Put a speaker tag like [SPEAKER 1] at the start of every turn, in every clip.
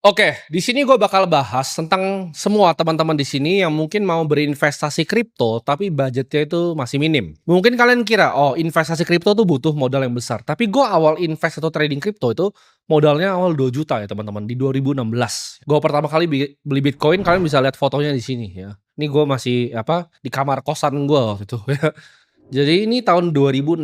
[SPEAKER 1] Oke, di sini gue bakal bahas tentang semua teman-teman di sini yang mungkin mau berinvestasi kripto, tapi budgetnya itu masih minim. Mungkin kalian kira, oh investasi kripto tuh butuh modal yang besar. Tapi gue awal invest atau trading kripto itu modalnya awal 2 juta ya teman-teman, di 2016. Gue pertama kali beli Bitcoin, kalian bisa lihat fotonya di sini ya. Ini gue masih di kamar kosan gue waktu itu ya. Jadi ini tahun 2016.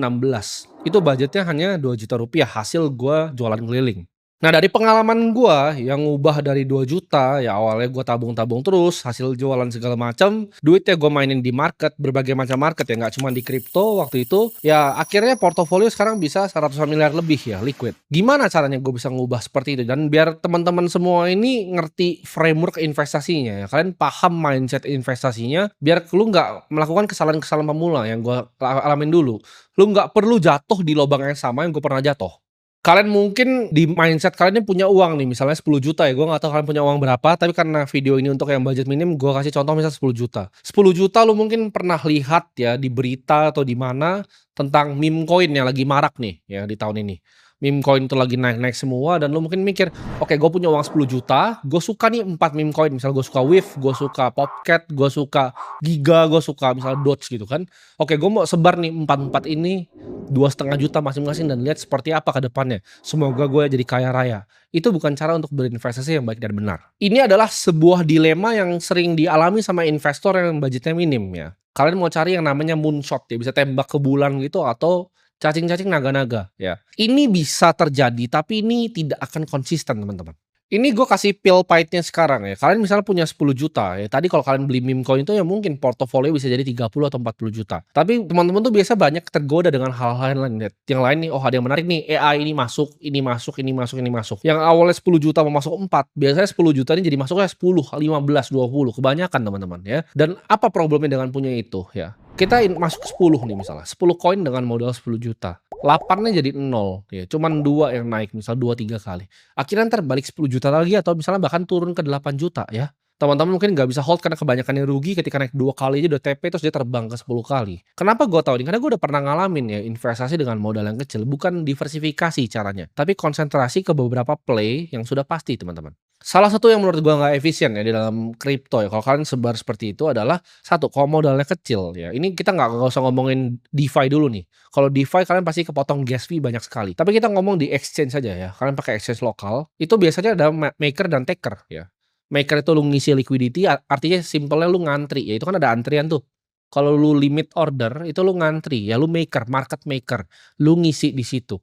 [SPEAKER 1] Itu budgetnya hanya 2 juta rupiah hasil gue jualan keliling. Nah dari pengalaman gua yang ngubah dari 2 juta, ya awalnya gua tabung-tabung terus, hasil jualan segala macam, duitnya gua mainin di market, berbagai macam market ya, nggak cuma di kripto waktu itu, ya akhirnya portofolio sekarang bisa 100 miliar lebih ya, liquid. Gimana caranya gue bisa ngubah seperti itu? Dan biar teman-teman semua ini ngerti framework investasinya ya, kalian paham mindset investasinya, biar lu nggak melakukan kesalahan-kesalahan pemula yang gua alamin dulu. Lu nggak perlu jatuh di lubang yang sama yang gue pernah jatuh. Kalian mungkin di mindset kalian ini punya uang nih, misalnya 10 juta ya, gue nggak tahu kalian punya uang berapa, tapi karena video ini untuk yang budget minim, gue kasih contoh misal 10 juta. 10 juta lu mungkin pernah lihat ya di berita atau di mana tentang meme coin yang lagi marak nih ya di tahun ini. Meme coin itu lagi naik-naik semua dan lu mungkin mikir, "Oke, gue punya uang 10 juta, gue suka nih 4 meme coin." Misal gue suka WIF, gue suka Popcat, gue suka Giga, gue suka misal Doge gitu kan. Oke, gue mau sebar nih empat ini 2,5 juta masing-masing dan lihat seperti apa ke depannya. Semoga gue jadi kaya raya. Itu bukan cara untuk berinvestasi yang baik dan benar. Ini adalah sebuah dilema yang sering dialami sama investor yang budgetnya minim ya. Kalian mau cari yang namanya moonshot ya, bisa tembak ke bulan gitu atau cacing-cacing naga-naga ya. Ini bisa terjadi tapi ini tidak akan konsisten teman-teman. Ini gue kasih pil pahitnya sekarang ya. Kalian misalnya punya 10 juta ya. Tadi kalau kalian beli meme coin itu ya mungkin portofolio bisa jadi 30 atau 40 juta. Tapi teman-teman tuh biasa banyak tergoda dengan hal-hal yang lain. Yang lain nih, oh ada yang menarik nih, AI ini masuk, ini masuk, ini masuk, ini masuk. Yang awalnya 10 juta mau masuk 4, biasanya 10 juta ini jadi masuknya 10, 15, 20. Kebanyakan teman-teman ya. Dan apa problemnya dengan punya itu ya? Kita masuk 10 nih misalnya, 10 koin dengan modal 10 juta. 8-nya jadi 0 ya, cuman 2 yang naik, misal 2, 3 kali. Akhirnya entar balik 10 juta lagi atau misalnya bahkan turun ke 8 juta ya. Teman-teman mungkin nggak bisa hold karena kebanyakan yang rugi ketika naik 2 kali aja udah TP terus dia terbang ke 10 kali. Kenapa gue tahu ini? Karena gue udah pernah ngalamin ya investasi dengan modal yang kecil, bukan diversifikasi caranya, tapi konsentrasi ke beberapa play yang sudah pasti teman-teman. Salah satu yang menurut gua nggak efisien ya di dalam kripto ya, kalau kalian sebar seperti itu adalah, satu, kalau modalnya kecil ya, ini kita nggak usah ngomongin DeFi dulu nih. Kalau DeFi kalian pasti kepotong gas fee banyak sekali. Tapi kita ngomong di exchange saja ya, kalian pakai exchange lokal, itu biasanya ada maker dan taker ya. Maker itu lu ngisi liquidity, artinya simpelnya lu ngantri, ya itu kan ada antrian tuh. Kalau lu limit order, itu lu ngantri, ya lu maker, market maker, lu ngisi di situ.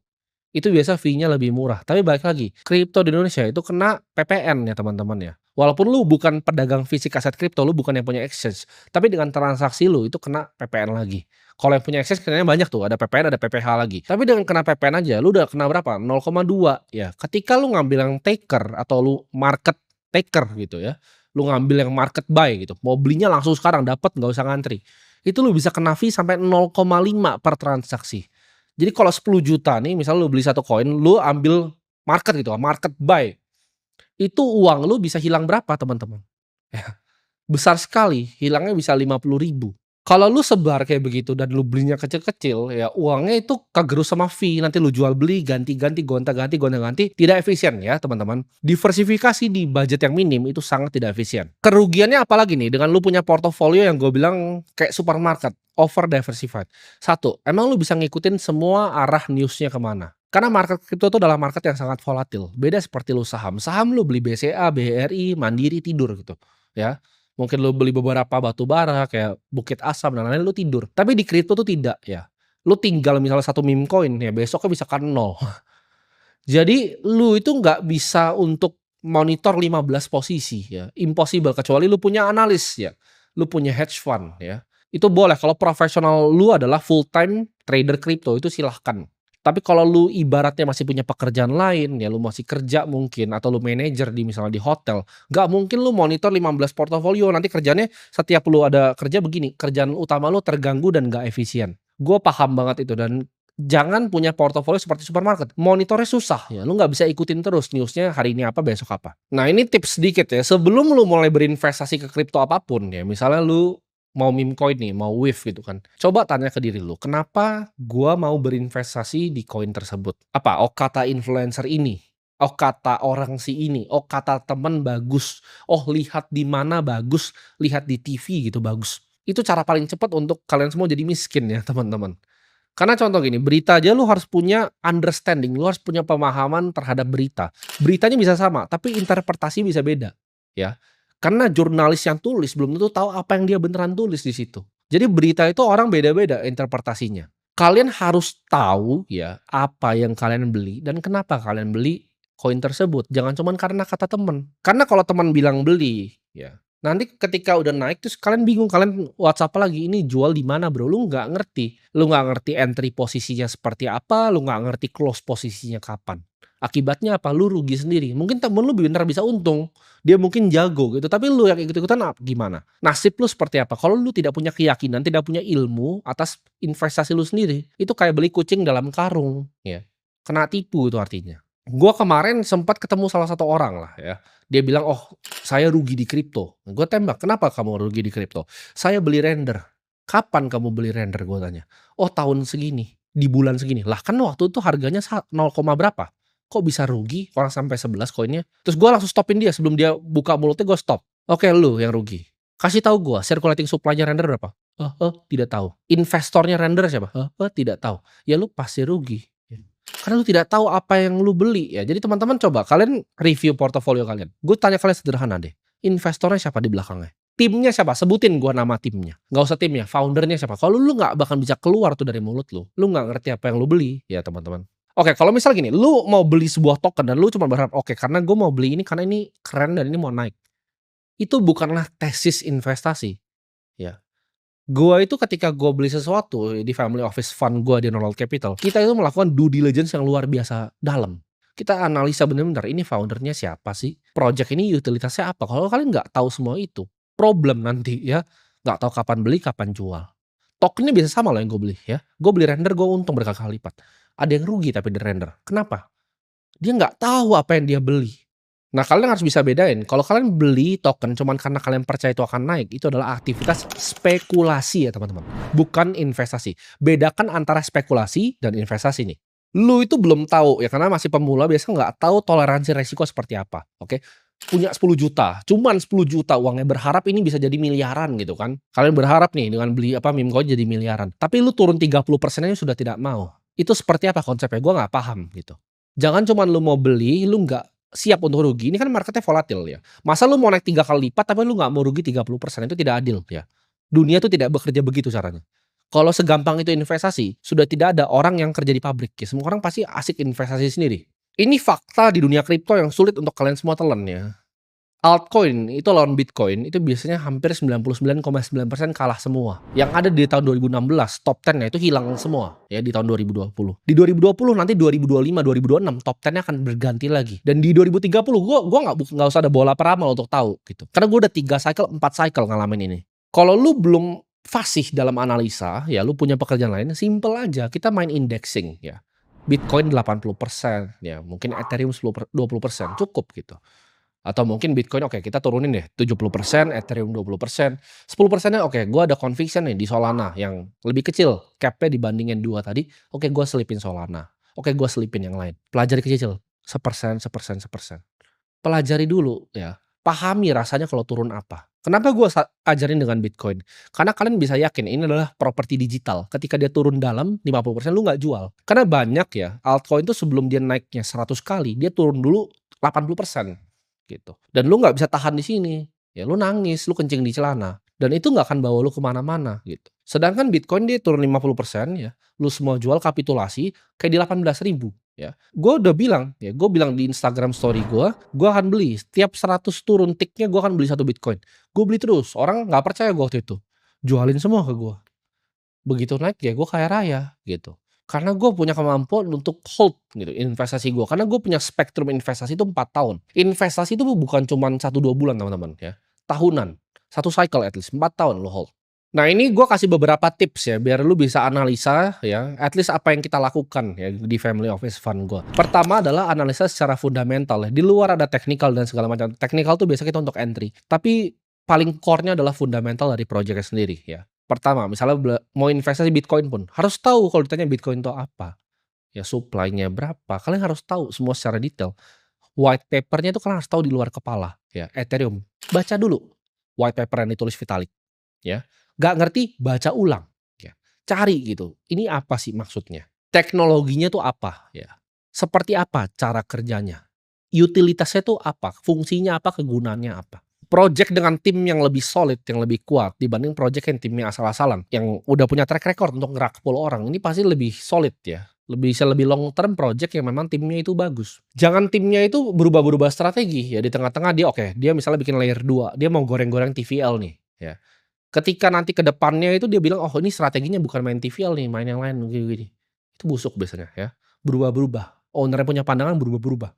[SPEAKER 1] Itu biasa fee-nya lebih murah. Tapi balik lagi, kripto di Indonesia itu kena PPN ya teman-teman ya. Walaupun lu bukan pedagang fisik aset kripto, lu bukan yang punya exchange, tapi dengan transaksi lu itu kena PPN lagi. Kalau yang punya exchange kenanya banyak tuh, ada PPN, ada PPh lagi. Tapi dengan kena PPN aja, lu udah kena berapa? 0,2 ya. Ketika lu ngambil yang taker atau lu market taker gitu ya, lu ngambil yang market buy gitu, mau belinya langsung sekarang dapat nggak usah ngantri. Itu lu bisa kena fee sampai 0,5 per transaksi. Jadi kalau 10 juta nih, misal lu beli satu koin, lu ambil market gitu, market buy, itu uang lu bisa hilang berapa teman-teman? Ya, besar sekali, hilangnya bisa 50.000. Kalau lu sebar kayak begitu dan lu belinya kecil-kecil, ya uangnya itu kegerus sama fee, nanti lu jual beli, ganti-ganti, gonta-ganti, gonta-ganti, tidak efisien ya teman-teman. Diversifikasi di budget yang minim itu sangat tidak efisien. Kerugiannya apalagi nih dengan lu punya portofolio yang gue bilang kayak supermarket, over diversified. Satu, emang lu bisa ngikutin semua arah newsnya kemana? Karena market kripto itu adalah market yang sangat volatil. Beda seperti lu saham. Saham lu beli BCA, BRI, Mandiri, tidur gitu ya. Mungkin lu beli beberapa batu bara kayak Bukit Asam dan lain-lain, lu tidur. Tapi di kripto tuh tidak ya. Lu tinggal misalnya satu meme coin ya, besoknya bisa kan nol. Jadi lu itu nggak bisa untuk monitor 15 posisi ya, impossible kecuali lu punya analis ya, lu punya hedge fund ya. Itu boleh kalau profesional lu adalah full time trader kripto itu silahkan. Tapi kalau lu ibaratnya masih punya pekerjaan lain ya, lu masih kerja mungkin atau lu manajer di misalnya di hotel, nggak mungkin lu monitor 15 portofolio, nanti kerjanya setiap lu ada kerja begini, kerjaan utama lu terganggu dan nggak efisien. Gue paham banget itu dan jangan punya portofolio seperti supermarket, monitornya susah ya, lu nggak bisa ikutin terus newsnya hari ini apa, besok apa. Nah ini tips sedikit ya, sebelum lu mulai berinvestasi ke kripto apapun ya, misalnya lu mau meme coin nih, mau WIF gitu kan. Coba tanya ke diri lu, kenapa gua mau berinvestasi di koin tersebut? Apa, oh kata influencer ini? Oh kata orang si ini, oh kata temen bagus, oh lihat di mana bagus, lihat di TV gitu bagus. Itu cara paling cepat untuk kalian semua jadi miskin ya teman-teman. Karena contoh gini, berita aja lu harus punya understanding, lu harus punya pemahaman terhadap berita. Beritanya bisa sama, tapi interpretasi bisa beda, ya. Karena jurnalis yang tulis belum tentu tahu apa yang dia beneran tulis di situ. Jadi berita itu orang beda-beda interpretasinya. Kalian harus tahu ya, apa yang kalian beli dan kenapa kalian beli koin tersebut. Jangan cuman karena kata temen. Karena kalau teman bilang beli, ya nanti ketika udah naik terus kalian bingung, kalian WhatsApp lagi, "Ini jual di mana, Bro?" Lu nggak ngerti. Lu nggak ngerti entry posisinya seperti apa, lu nggak ngerti close posisinya kapan. Akibatnya apa? Lu rugi sendiri. Mungkin temen lu bener bisa untung, dia mungkin jago gitu, tapi lu yang ikut-ikutan gimana? Nasib lu seperti apa? Kalau lu tidak punya keyakinan, tidak punya ilmu atas investasi lu sendiri, itu kayak beli kucing dalam karung, ya. Kena tipu itu artinya. Gua kemarin sempat ketemu salah satu orang lah ya, dia bilang, "Oh saya rugi di kripto." Gue tembak, "Kenapa kamu rugi di kripto?" "Saya beli render." "Kapan kamu beli render?" Gue tanya. "Oh tahun segini, di bulan segini." Lah kan waktu itu harganya 0, berapa, kok bisa rugi orang sampai 11 koinnya? Terus gue langsung stopin dia sebelum dia buka mulutnya, gue stop. "Oke lu yang rugi. Kasih tahu gue circulating supply-nya render berapa?" Tidak tahu." "Investornya render siapa?" Tidak tahu." "Ya lu pasti rugi. Karena lu tidak tahu apa yang lu beli ya." Jadi teman-teman coba kalian review portofolio kalian. Gue tanya kalian sederhana deh, investornya siapa di belakangnya? Timnya siapa? Sebutin gua nama timnya. Nggak usah timnya, foundernya siapa. Kalau lu nggak bakal bisa keluar tuh dari mulut lu nggak ngerti apa yang lu beli ya teman-teman. Oke, kalau misal gini, lu mau beli sebuah token dan lu cuma berharap, "Oke, karena gue mau beli ini karena ini keren dan ini mau naik." Itu bukanlah tesis investasi, ya. Gua itu ketika gua beli sesuatu di family office fund gua di Norwell Capital, kita itu melakukan due diligence yang luar biasa dalam. Kita analisa bener-bener, ini foundernya siapa sih? Project ini utilitasnya apa? Kalau kalian nggak tahu semua itu, problem nanti ya. Nggak tahu kapan beli, kapan jual. Tokennya bisa sama loh yang gue beli ya. Gue beli render, gue untung berkali-kali lipat. Ada yang rugi tapi di render. Kenapa? Dia nggak tahu apa yang dia beli. Nah, kalian harus bisa bedain, kalau kalian beli token cuman karena kalian percaya itu akan naik, itu adalah aktivitas spekulasi ya teman-teman, bukan investasi. Bedakan antara spekulasi dan investasi nih. Lu itu belum tahu ya, karena masih pemula biasa nggak tahu toleransi resiko seperti apa, oke? Punya 10 juta, cuman 10 juta uangnya, berharap ini bisa jadi miliaran gitu kan. Kalian berharap nih dengan beli meme coin jadi miliaran, tapi lu turun 30% aja sudah tidak mau. Itu seperti apa konsepnya? Gua nggak paham gitu. Jangan cuman lu mau beli, lu nggak siap untuk rugi. Ini kan marketnya volatil ya. Masa lu mau naik 3 kali lipat tapi lu nggak mau rugi 30%, itu tidak adil ya. Dunia tuh tidak bekerja begitu caranya. Kalau segampang itu investasi, sudah tidak ada orang yang kerja di pabrik ya. Semua orang pasti asik investasi sendiri. Ini fakta di dunia kripto yang sulit untuk kalian semua telan ya. Altcoin itu lawan Bitcoin itu biasanya hampir 99,9% kalah semua. Yang ada di tahun 2016 top 10-nya itu hilang semua ya di tahun 2020. Di 2020 nanti 2025, 2026 top 10-nya akan berganti lagi. Dan di 2030 gua nggak usah ada bola peramal untuk tahu gitu. Karena gua udah 3 cycle, 4 cycle ngalamin ini. Kalau lu belum fasih dalam analisa, ya lu punya pekerjaan lain, simple aja. Kita main indexing ya. Bitcoin 80% ya, mungkin Ethereum 20% cukup gitu. Atau mungkin Bitcoin oke kita turunin deh 70%, Ethereum 20%, 10%-nya oke gua ada conviction nih di Solana yang lebih kecil cap-nya dibandingin 2 tadi, oke gua selipin Solana, oke gua selipin yang lain. Pelajari kecil, sepersen sepersen sepersen. Pelajari dulu ya, pahami rasanya kalau turun apa. Kenapa gua ajarin dengan Bitcoin? Karena kalian bisa yakin ini adalah properti digital, ketika dia turun dalam 50% lu nggak jual. Karena banyak ya altcoin tuh sebelum dia naiknya 100 kali, dia turun dulu 80%. Gitu. Dan lu nggak bisa tahan di sini, ya lu nangis, lu kencing di celana, dan itu nggak akan bawa lu kemana-mana gitu. Sedangkan Bitcoin dia turun 50% ya, lu semua jual kapitulasi kayak di 18.000 ya. Gue udah bilang ya, gue bilang di Instagram story gue akan beli setiap 100 turun ticknya gue akan beli 1 Bitcoin. Gue beli terus, orang nggak percaya gue waktu itu, jualin semua ke gue. Begitu naik ya gue kaya raya gitu. Karena gue punya kemampuan untuk hold gitu investasi gue. Karena gue punya spektrum investasi itu 4 tahun. Investasi itu bukan cuma 1-2 bulan teman-teman ya. Tahunan. 1 cycle at least 4 tahun lo hold. Nah ini gue kasih beberapa tips ya biar lu bisa analisa ya at least apa yang kita lakukan ya di family office fund gue. Pertama adalah analisa secara fundamental ya. Di luar ada technical dan segala macam. Technical tuh biasa kita untuk entry. Tapi paling core-nya adalah fundamental dari projectnya sendiri ya. Pertama, misalnya mau investasi Bitcoin pun harus tahu kalau ditanya Bitcoin itu apa, ya supply-nya berapa, kalian harus tahu semua secara detail. White paper-nya itu kalian harus tahu di luar kepala, ya, Ethereum. Baca dulu white paper yang ditulis Vitalik, ya. Nggak ngerti, baca ulang, ya. Cari gitu, ini apa sih maksudnya? Teknologinya tuh apa, ya. Seperti apa cara kerjanya? Utilitasnya tuh apa? Fungsinya apa? Kegunaannya apa? Project dengan tim yang lebih solid, yang lebih kuat dibanding project yang timnya asal-asalan, yang udah punya track record untuk ngerakpol orang, ini pasti lebih solid ya. Bisa lebih long term project yang memang timnya itu bagus. Jangan timnya itu berubah-berubah strategi ya, di tengah-tengah dia oke, dia misalnya bikin layer 2, dia mau goreng-goreng TVL nih, ya. Ketika nanti ke depannya itu dia bilang, "Oh ini strateginya bukan main TVL nih, main yang lain," gini-gini. Itu busuk biasanya ya, berubah-berubah. Owner-nya punya pandangan berubah-berubah.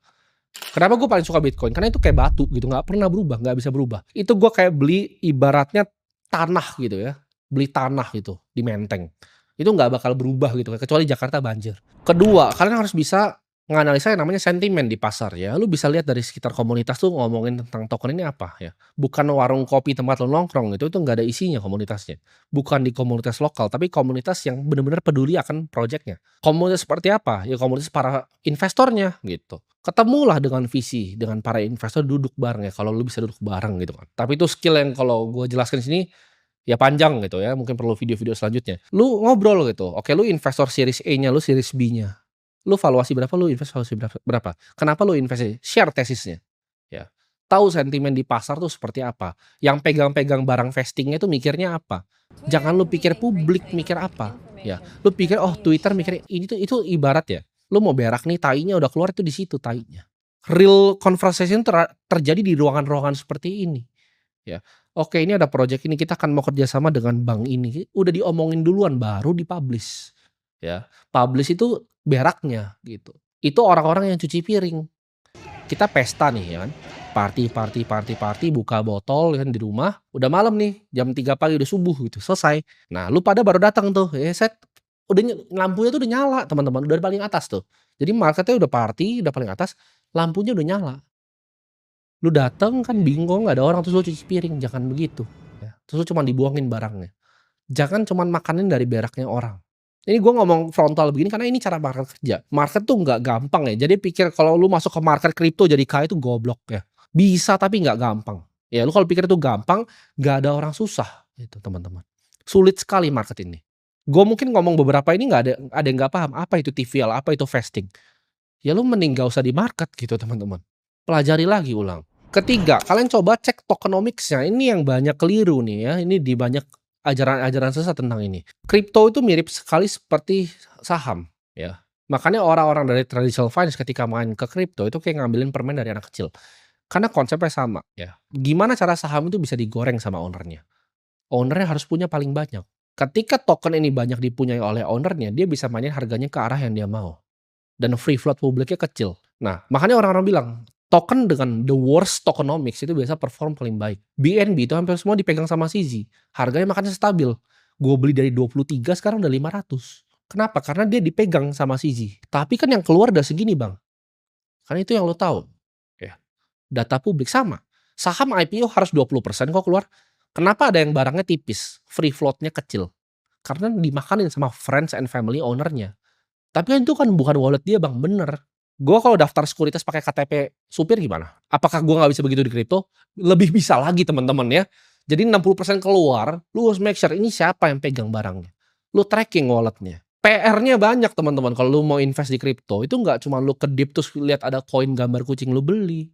[SPEAKER 1] Kenapa gue paling suka Bitcoin? Karena itu kayak batu gitu, nggak pernah berubah, nggak bisa berubah. Itu gue kayak beli ibaratnya tanah gitu ya, beli tanah gitu di Menteng. Itu nggak bakal berubah gitu, kecuali Jakarta banjir. Kedua, kalian harus bisa menganalisa yang namanya sentimen di pasar ya. Lu bisa lihat dari sekitar komunitas tuh ngomongin tentang token ini apa ya. Bukan warung kopi tempat lu nongkrong, itu nggak ada isinya komunitasnya. Bukan di komunitas lokal, tapi komunitas yang benar-benar peduli akan project-nya. Komunitas seperti apa? Ya komunitas para investornya gitu. Ketemulah dengan visi, dengan para investor duduk bareng ya, kalau lu bisa duduk bareng gitu kan. Tapi itu skill yang kalau gue jelaskan di sini ya panjang gitu ya, mungkin perlu video-video selanjutnya. Lu ngobrol gitu, oke lu investor series A-nya, lu series B-nya. Lu valuasi berapa, lu invest valuasi berapa. Kenapa lu invest, share tesisnya, ya. Tahu sentimen di pasar tuh seperti apa. Yang pegang-pegang barang vestingnya tuh mikirnya apa. Jangan lu pikir publik mikir apa, ya. Lu pikir, oh Twitter mikir ini tuh itu ibarat ya, lu mau berak nih tainya udah keluar itu di situ tainya. Real conversation terjadi di ruangan-ruangan seperti ini. Ya, oke ini ada project ini kita akan mau kerjasama dengan bank ini, udah diomongin duluan baru di-publish, ya. Publish itu beraknya gitu. Itu orang-orang yang cuci piring. Kita pesta nih ya kan, party party party party, buka botol kan di rumah, udah malam nih, jam 3 pagi udah subuh gitu, selesai. Nah lu pada baru datang tuh, set, udah lampunya tuh udah nyala teman-teman, udah paling atas tuh. Jadi marketnya udah party, udah paling atas, lampunya udah nyala. Lu dateng kan bingung kok nggak ada orang, terus lu cuci piring, jangan begitu, ya. Terus lu cuman dibuangin barangnya. Jangan cuman makanin dari beraknya orang. Ini gua ngomong frontal begini karena ini cara market kerja. Market tuh nggak gampang ya, jadi pikir kalau lu masuk ke market kripto jadi kaya itu goblok ya. Bisa tapi nggak gampang. Ya lu kalau pikir itu gampang, nggak ada orang susah itu teman-teman. Sulit sekali market ini. Gua mungkin ngomong beberapa ini nggak ada yang nggak paham, apa itu TVL, apa itu vesting. Ya lu mending nggak usah di market gitu teman-teman. Pelajari lagi ulang. Ketiga, kalian coba cek tokenomics-nya, ini yang banyak keliru nih ya, ini di banyak ajaran-ajaran sesat tentang ini. Kripto itu mirip sekali seperti saham, ya. Makanya orang-orang dari traditional finance ketika main ke kripto itu kayak ngambilin permen dari anak kecil. Karena konsepnya sama, ya. Gimana cara saham itu bisa digoreng sama owner-nya? Owner-nya harus punya paling banyak. Ketika token ini banyak dipunyai oleh owner-nya, dia bisa mainin harganya ke arah yang dia mau. Dan free float publiknya kecil. Nah, makanya orang-orang bilang, token dengan the worst tokenomics itu biasa perform paling baik. BNB itu hampir semua dipegang sama CZ. Harganya makanya stabil. Gue beli dari 23 sekarang udah 500. Kenapa? Karena dia dipegang sama CZ. Tapi kan yang keluar udah segini bang. Karena itu yang lo tahu. Ya. Data publik sama. Saham IPO harus 20% kok keluar. Kenapa ada yang barangnya tipis? Free floatnya kecil. Karena dimakanin sama friends and family ownernya. Tapi kan itu kan bukan wallet dia bang, bener. Gue kalau daftar sekuritas pakai KTP supir gimana? Apakah gue nggak bisa begitu di kripto? Lebih bisa lagi teman-teman ya. Jadi 60% keluar, lu harus make sure ini siapa yang pegang barangnya. Lu tracking walletnya. PR-nya banyak teman-teman kalau lu mau invest di kripto. Itu nggak cuma lu kedip terus lihat ada koin gambar kucing lu beli.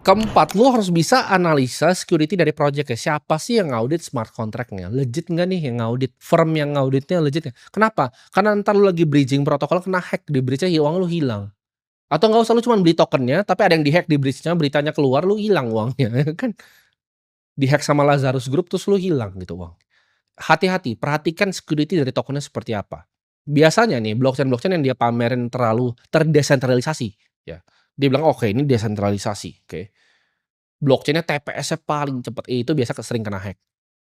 [SPEAKER 1] Keempat, lu harus bisa analisa security dari project-nya. Siapa sih yang ngaudit smart contract-nya? Legit nggak nih yang ngaudit? Firm yang ngauditnya legit nggak? Kenapa? Karena ntar lu lagi bridging protokol kena hack, di bridge-nya uang lu hilang. Atau nggak usah lu cuma beli tokennya, tapi ada yang di-hack di bridge-nya, beritanya keluar, lu hilang uangnya, ya kan? Di-hack sama Lazarus Group terus lu hilang gitu uang. Hati-hati, perhatikan security dari tokennya seperti apa. Biasanya nih blockchain-blockchain yang dia pamerin terlalu terdesentralisasi, ya. Dia bilang, "Oke, ini desentralisasi." Oke. Blockchain-nya TPS-nya paling cepet, itu biasa sering kena hack.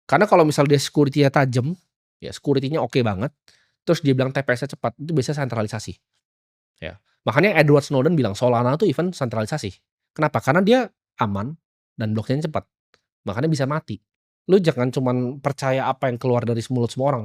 [SPEAKER 1] Karena kalau misal dia security-nya tajam, ya security-nya oke banget, terus dia bilang TPS-nya cepat, itu biasanya sentralisasi, ya. Makanya Edward Snowden bilang Solana tuh even sentralisasi. Kenapa? Karena dia aman dan blockchain-nya cepat, makanya bisa mati. Lu jangan cuman percaya apa yang keluar dari mulut semua orang,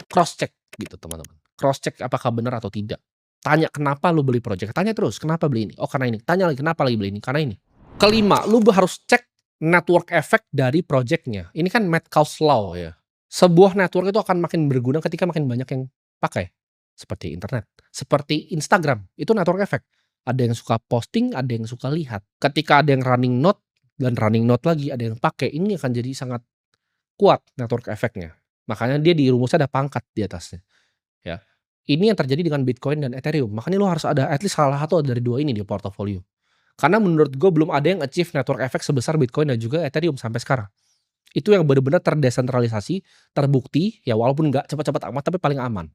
[SPEAKER 1] cross check gitu teman-teman. Cross check apakah benar atau tidak. Tanya kenapa lu beli project, tanya terus, "Kenapa beli ini?" "Oh karena ini." Tanya lagi, "Kenapa lagi beli ini?" "Karena ini." Kelima, lu harus cek network effect dari project-nya. Ini kan Metcalfe's Law ya. Sebuah network itu akan makin berguna ketika makin banyak yang pakai. Seperti internet, seperti Instagram, itu network effect. Ada yang suka posting, ada yang suka lihat. Ketika ada yang running node dan running node lagi, ada yang pakai, ini akan jadi sangat kuat network effect-nya. Makanya dia di rumusnya ada pangkat di atasnya, ya. Ini yang terjadi dengan Bitcoin dan Ethereum. Makanya lu harus ada at least salah satu dari dua ini di portofolio. Karena menurut gue belum ada yang achieve network effect sebesar Bitcoin dan juga Ethereum sampai sekarang. Itu yang benar-benar terdesentralisasi, terbukti, ya walaupun nggak cepat-cepat amat tapi paling aman.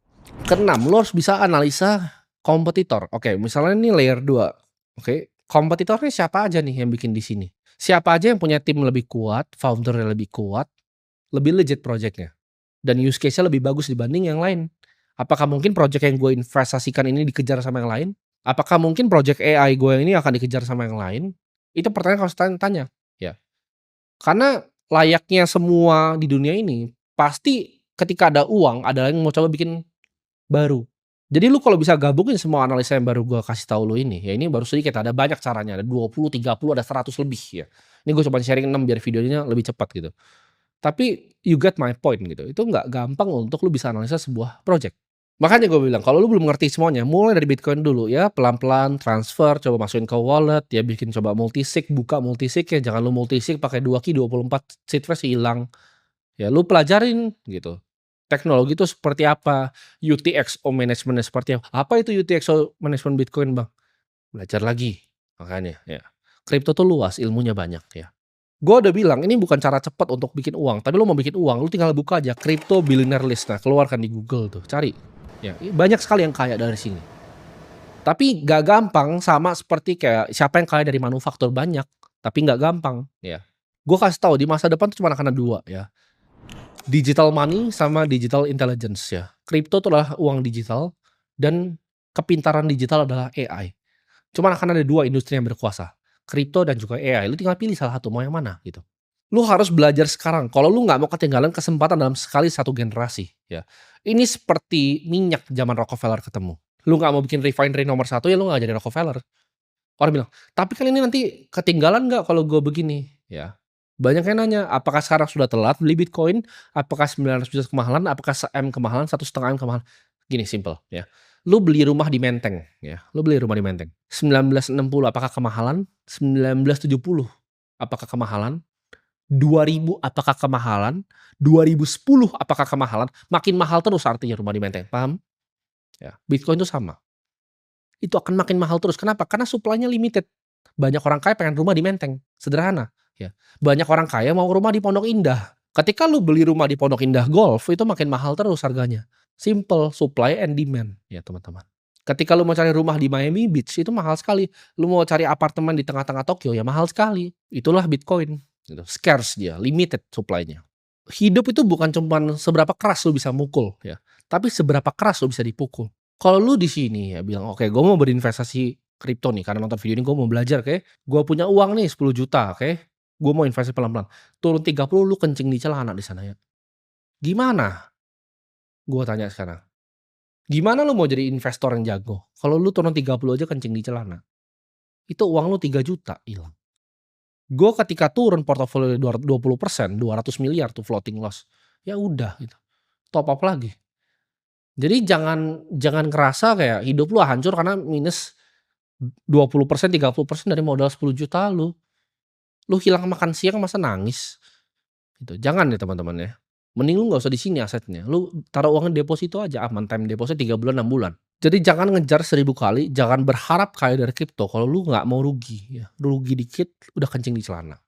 [SPEAKER 1] Keenam, lo harus bisa analisa kompetitor. Oke, misalnya ini layer 2. Oke, kompetitornya siapa aja nih yang bikin di sini? Siapa aja yang punya tim lebih kuat, foundernya lebih kuat, lebih legit project-nya, dan use case-nya lebih bagus dibanding yang lain. Apakah mungkin project yang gue investasikan ini dikejar sama yang lain? Apakah mungkin project AI gue ini akan dikejar sama yang lain? Itu pertanyaan harus tanya, ya. Karena layaknya semua di dunia ini, pasti ketika ada uang, ada yang mau coba bikin baru. Jadi lu kalau bisa gabungin semua analisa yang baru gue kasih tahu lu ini, ya ini baru sedikit, ada banyak caranya, ada 20, 30, ada 100 lebih ya. Ini gue coba sharing 6 biar videonya lebih cepat gitu. Tapi you get my point gitu. Itu nggak gampang untuk lu bisa analisa sebuah project. Makanya gue bilang kalau lu belum ngerti semuanya, mulai dari Bitcoin dulu ya, pelan-pelan transfer, coba masukin ke wallet, ya bikin coba multisig, buka multisig ya, jangan lu multisig pakai 2 key 24 seed phrase hilang. Ya lu pelajarin gitu. Teknologi itu seperti apa, UTXO management seperti apa. Apa itu UTXO management Bitcoin, Bang? Belajar lagi. Makanya ya. Kripto tuh luas, ilmunya banyak ya. Gue udah bilang ini bukan cara cepat untuk bikin uang, tapi lu mau bikin uang, lu tinggal buka aja Crypto Billionaire List. Nah, keluarkan di Google tuh, cari. Ya, banyak sekali yang kaya dari sini. Tapi gak gampang sama seperti kayak siapa yang kaya dari manufaktur banyak, tapi gak gampang, ya. Gue kasih tahu di masa depan tuh cuma akan ada 2 ya. Digital money sama digital intelligence ya. Kripto itu adalah uang digital dan kepintaran digital adalah AI. Cuma akan ada 2 industri yang berkuasa, kripto dan juga AI. Lu tinggal pilih salah satu mau yang mana gitu. Lu harus belajar sekarang kalau lu nggak mau ketinggalan kesempatan dalam sekali satu generasi ya. Ini seperti minyak zaman Rockefeller ketemu. Lu nggak mau bikin refinery nomor 1 ya lu nggak jadi Rockefeller. Orang bilang, "Tapi kan ini nanti ketinggalan nggak kalau gue begini?" Ya. Banyak yang nanya, apakah sekarang sudah telat beli Bitcoin? Apakah 900 juta kemahalan? Apakah se-M kemahalan? 1,5 M kemahalan? Gini simple ya. Lu beli rumah di Menteng ya. Lu beli rumah di Menteng. 1960 apakah kemahalan? 1970 apakah kemahalan? 2000 apakah kemahalan? 2010 apakah kemahalan? Makin mahal terus artinya rumah di Menteng, paham? Ya, Bitcoin itu sama. Itu akan makin mahal terus. Kenapa? Karena supply-nya limited. Banyak orang kaya pengen rumah di Menteng, sederhana, ya. Banyak orang kaya mau rumah di Pondok Indah. Ketika lu beli rumah di Pondok Indah Golf, itu makin mahal terus harganya. Simple, supply and demand, ya teman-teman. Ketika lu mau cari rumah di Miami Beach, itu mahal sekali. Lu mau cari apartemen di tengah-tengah Tokyo, ya mahal sekali. Itulah Bitcoin, gitu. Scarce dia, limited supply-nya. Hidup itu bukan cuman seberapa keras lu bisa mukul, ya, tapi seberapa keras lu bisa dipukul. Kalau lu di sini ya bilang, "Oke, gue mau berinvestasi kripto nih karena nonton video ini gue mau belajar, oke. Gue punya uang nih 10 juta, oke. Gue mau investasi pelan-pelan." Turun 30 lu kencing di celana di sana ya. Gimana? Gue tanya sekarang. Gimana lu mau jadi investor yang jago kalau lu turun 30 aja kencing di celana? Itu uang lu 3 juta hilang. Gue ketika turun portofolio 20%, 200 miliar tuh floating loss. Ya udah gitu. Top up lagi. Jadi jangan ngerasa kayak hidup lu hancur karena minus 20%, 30% dari modal 10 juta lu. Lu hilang makan siang masa nangis? Gitu. Jangan deh teman-teman ya. Mending lu nggak usah di sini asetnya. Lu taruh uangnya deposito aja aman, time deposit 3 bulan, 6 bulan. Jadi jangan ngejar 1000 kali, jangan berharap kaya dari kripto kalau lu nggak mau rugi ya. Rugi dikit udah kencing di celana.